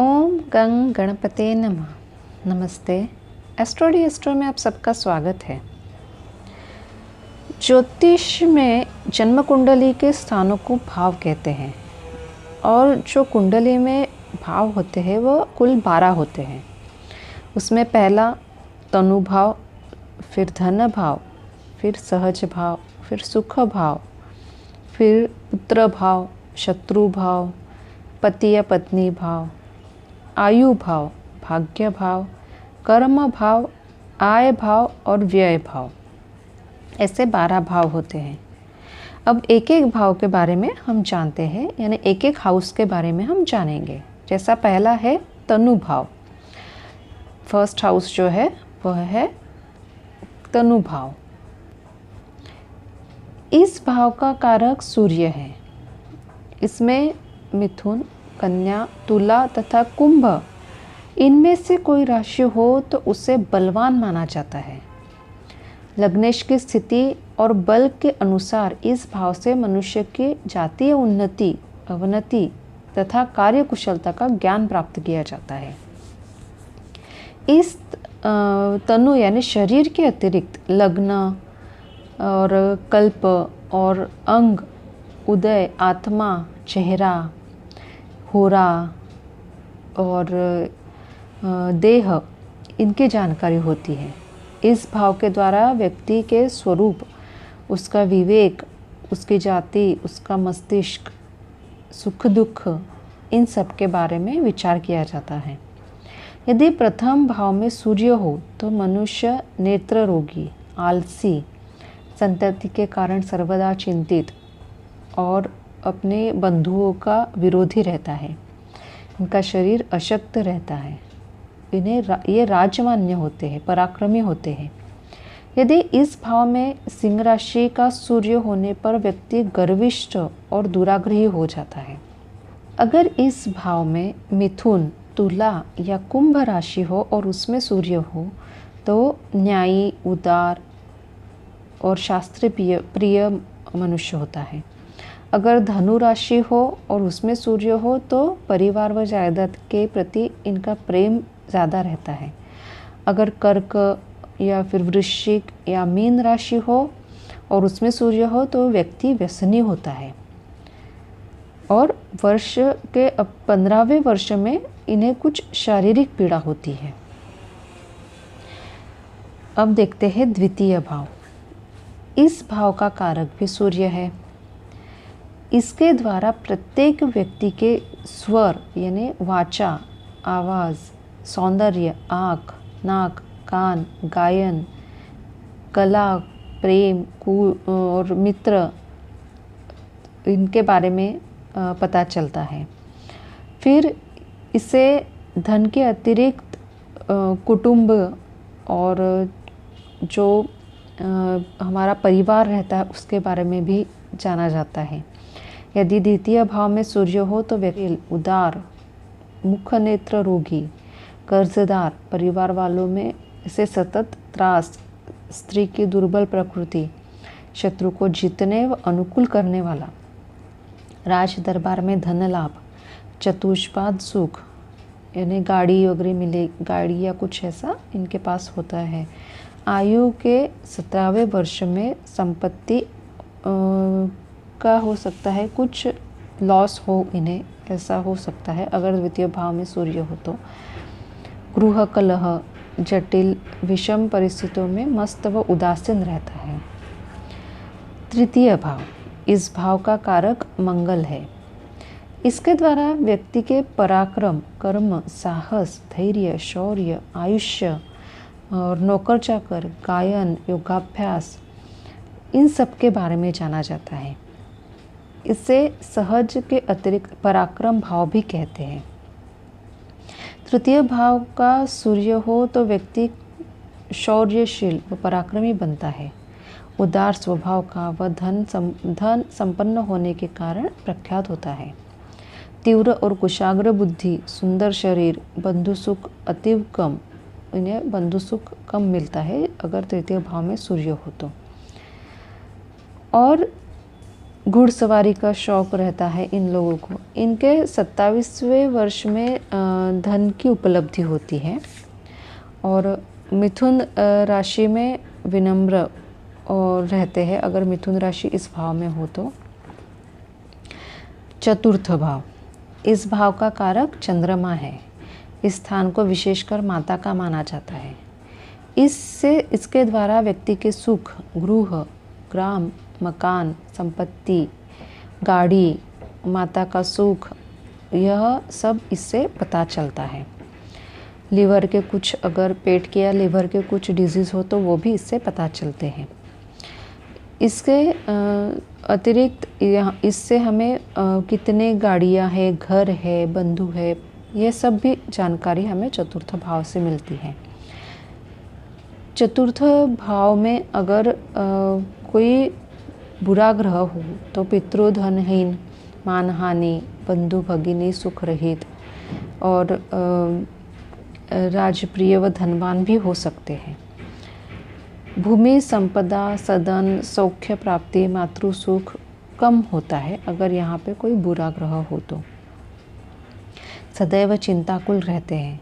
ओम गंग गणपते नमः। नमस्ते। एस्ट्रो में आप सबका स्वागत है। ज्योतिष में जन्म कुंडली के स्थानों को भाव कहते हैं और जो कुंडली में भाव होते हैं वो कुल 12 होते हैं। उसमें पहला तनु भाव, फिर धन भाव, फिर सहज भाव, फिर सुख भाव, फिर पुत्र भाव, शत्रु भाव, पति या पत्नी भाव, आयु भाव, भाग्य भाव, कर्म भाव, आय भाव और व्यय भाव। ऐसे 12 भाव होते हैं। अब एक एक भाव के बारे में हम जानते हैं, यानी एक एक हाउस के बारे में हम जानेंगे। जैसा पहला है तनु भाव। फर्स्ट हाउस जो है वह है तनु भाव। इस भाव का कारक सूर्य है। इसमें मिथुन, कन्या, तुला तथा कुंभ, इनमें से कोई राशि हो तो उसे बलवान माना जाता है। लग्नेश की स्थिति और बल के अनुसार इस भाव से मनुष्य की जातीय उन्नति, अवनति तथा कार्यकुशलता का ज्ञान प्राप्त किया जाता है। इस तनु यानी शरीर के अतिरिक्त लग्न और कल्प और अंग, उदय, आत्मा, चेहरा, होरा और देह, इनकी जानकारी होती है। इस भाव के द्वारा व्यक्ति के स्वरूप, उसका विवेक, उसकी जाति, उसका मस्तिष्क, सुख दुख, इन सब के बारे में विचार किया जाता है। यदि प्रथम भाव में सूर्य हो तो मनुष्य नेत्र रोगी, आलसी, संतति के कारण सर्वदा चिंतित और अपने बंधुओं का विरोधी रहता है। इनका शरीर अशक्त रहता है। ये राजमान्य होते हैं, पराक्रमी होते हैं। यदि इस भाव में सिंह राशि का सूर्य होने पर व्यक्ति गर्विष्ठ और दुराग्रही हो जाता है। अगर इस भाव में मिथुन, तुला या कुंभ राशि हो और उसमें सूर्य हो तो न्यायी, उदार और शास्त्र प्रिय मनुष्य होता है। अगर धनु राशि हो और उसमें सूर्य हो तो परिवार व जायदाद के प्रति इनका प्रेम ज़्यादा रहता है। अगर कर्क या फिर वृश्चिक या मीन राशि हो और उसमें सूर्य हो तो व्यक्ति व्यसनी होता है और वर्ष के 15वें वर्ष में इन्हें कुछ शारीरिक पीड़ा होती है। अब देखते हैं द्वितीय भाव। इस भाव का कारक भी सूर्य है। इसके द्वारा प्रत्येक व्यक्ति के स्वर यानी वाचा, आवाज़, सौंदर्य, आँख, नाक, कान, गायन, कला, प्रेम और मित्र, इनके बारे में पता चलता है। फिर इसे धन के अतिरिक्त कुटुंब और जो हमारा परिवार रहता है उसके बारे में भी जाना जाता है। यदि द्वितीय भाव में सूर्य हो तो व्यक्ति उदार, मुख नेत्र रोगी, कर्जदार, परिवार वालों में इसे सतत त्रास, स्त्री की दुर्बल प्रकृति, शत्रु को जीतने व अनुकूल करने वाला, राज दरबार में धन लाभ, चतुष्पाद सुख यानी गाड़ी वगैरह मिले, गाड़ी या कुछ ऐसा इनके पास होता है। आयु के 17वें वर्ष में संपत्ति का हो सकता है, कुछ लॉस हो इन्हें, ऐसा हो सकता है अगर द्वितीय भाव में सूर्य हो तो। गृह कलह, जटिल विषम परिस्थितियों में मस्त व उदासीन रहता है। तृतीय भाव, इस भाव का कारक मंगल है। इसके द्वारा व्यक्ति के पराक्रम, कर्म, साहस, धैर्य, शौर्य, आयुष्य और नौकर चाकर, गायन, योगाभ्यास, इन सब के बारे में जाना जाता है। इसे सहज के अतिरिक्त पराक्रम भाव भी कहते हैं। तृतीय भाव का सूर्य हो तो व्यक्ति शौर्यशील व पराक्रमी बनता है। उदार स्वभाव का व धन संपन्न होने के कारण प्रख्यात होता है। तीव्र और कुशाग्र बुद्धि, सुंदर शरीर, बंधु सुख अतीव कम, इन्हें बंधु सुख कम मिलता है अगर तृतीय भाव में सूर्य हो तो। और घुड़सवारी का शौक रहता है इन लोगों को। इनके 27वें वर्ष में धन की उपलब्धि होती है। और मिथुन राशि में विनम्र और रहते हैं अगर मिथुन राशि इस भाव में हो तो। चतुर्थ भाव, इस भाव का कारक चंद्रमा है। इस स्थान को विशेषकर माता का माना जाता है। इसके द्वारा व्यक्ति के सुख, गृह, ग्राम, मकान, संपत्ति, गाड़ी, माता का सुख, यह सब इससे पता चलता है। लीवर के कुछ, अगर पेट के या लीवर के कुछ डिजीज़ हो तो वो भी इससे पता चलते हैं। इसके अतिरिक्त इससे हमें कितने गाड़ियाँ हैं, घर है, बंधु है, ये सब भी जानकारी हमें चतुर्थ भाव से मिलती है। चतुर्थ भाव में अगर कोई बुरा ग्रह हो तो पितृधनहीन, मानहानि, बंधु भगिनी सुख रहित और राजप्रिय व धनवान भी हो सकते हैं। भूमि, संपदा, सदन, सौख्य प्राप्ति, मातृ सुख कम होता है अगर यहाँ पे कोई बुरा ग्रह हो तो। सदैव चिंताकुल रहते हैं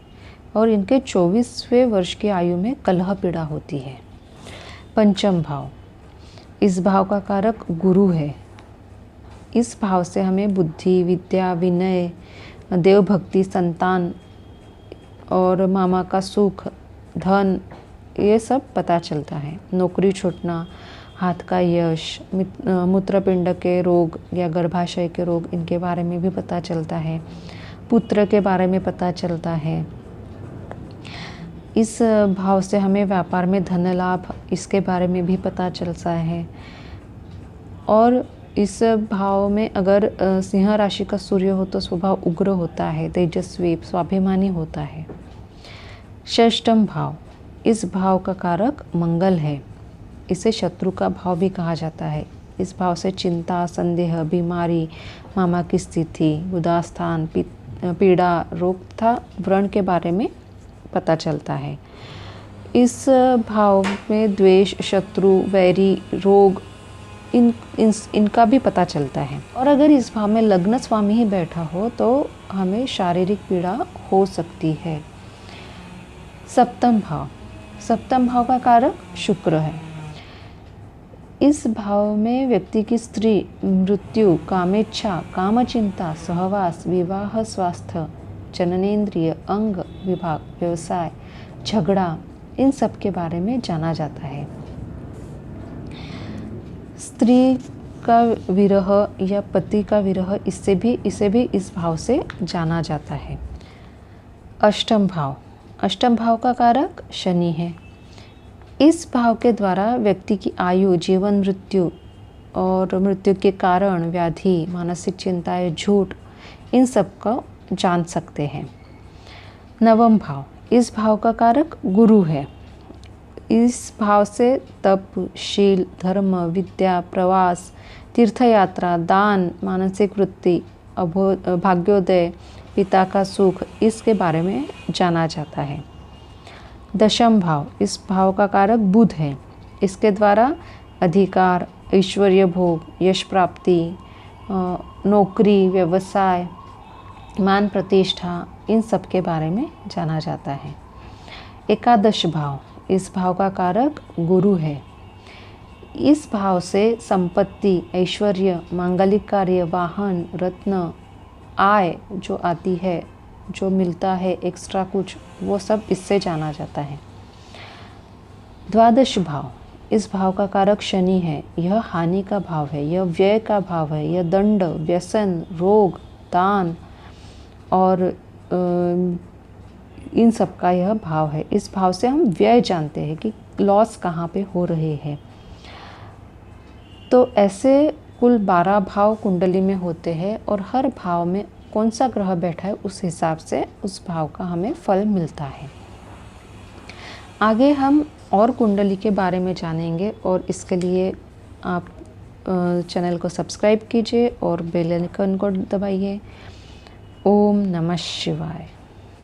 और इनके 24वें वर्ष की आयु में कलह पीड़ा होती है। पंचम भाव, इस भाव का कारक गुरु है। इस भाव से हमें बुद्धि, विद्या, विनय, देवभक्ति, संतान और मामा का सुख, धन, ये सब पता चलता है। नौकरी छूटना, हाथ का यश, मूत्रपिंड के रोग या गर्भाशय के रोग, इनके बारे में भी पता चलता है। पुत्र के बारे में पता चलता है। इस भाव से हमें व्यापार में धन लाभ, इसके बारे में भी पता चलता है। और इस भाव में अगर सिंह राशि का सूर्य हो तो स्वभाव उग्र होता है, तेजस्वी, स्वाभिमानी होता है। षष्ठम भाव, इस भाव का कारक मंगल है। इसे शत्रु का भाव भी कहा जाता है। इस भाव से चिंता, संदेह, बीमारी, मामा की स्थिति, उदास्थान, पीड़ा, रोग तथा व्रण के बारे में पता चलता है। इस भाव में द्वेष, शत्रु, वैरी, रोग, इनका भी पता चलता है। और अगर इस भाव में लग्न स्वामी ही बैठा हो तो हमें शारीरिक पीड़ा हो सकती है। सप्तम भाव, सप्तम भाव का कारक शुक्र है। इस भाव में व्यक्ति की स्त्री, मृत्यु, कामेच्छा, कामचिंता, सहवास, विवाह, स्वास्थ्य, जननेंद्रिय, अंग विभाग, व्यवसाय, झगड़ा, इन सब के बारे में जाना जाता है। स्त्री का विरह या पति का विरह, इसे भी इस भाव से जाना जाता है। अष्टम भाव, अष्टम भाव का कारक शनि है। इस भाव के द्वारा व्यक्ति की आयु, जीवन, मृत्यु और मृत्यु के कारण, व्याधि, मानसिक चिंताएं, झूठ, इन सब को जान सकते हैं। नवम भाव, इस भाव का कारक गुरु है। इस भाव से तप, शील, धर्म, विद्या, प्रवास, तीर्थयात्रा, दान, मानसिक वृत्ति, भाग्योदय, पिता का सुख, इसके बारे में जाना जाता है। दशम भाव, इस भाव का कारक बुध है। इसके द्वारा अधिकार, ऐश्वर्य भोग, यश प्राप्ति, नौकरी, व्यवसाय, मान प्रतिष्ठा, इन सब के बारे में जाना जाता है। एकादश भाव, इस भाव का कारक गुरु है। इस भाव से संपत्ति, ऐश्वर्य, मांगलिक कार्य, वाहन, रत्न, आय जो आती है, जो मिलता है एक्स्ट्रा कुछ, वो सब इससे जाना जाता है। द्वादश भाव, इस भाव का कारक शनि है। यह हानि का भाव है, यह व्यय का भाव है, यह दंड, व्यसन, रोग, दान और इन सब का यह भाव है। इस भाव से हम व्यय जानते हैं कि लॉस कहाँ पे हो रहे हैं। तो ऐसे कुल 12 भाव कुंडली में होते हैं और हर भाव में कौन सा ग्रह बैठा है उस हिसाब से उस भाव का हमें फल मिलता है। आगे हम और कुंडली के बारे में जानेंगे और इसके लिए आप चैनल को सब्सक्राइब कीजिए और बेल आइकन को दबाइए। ओम नमः शिवाय।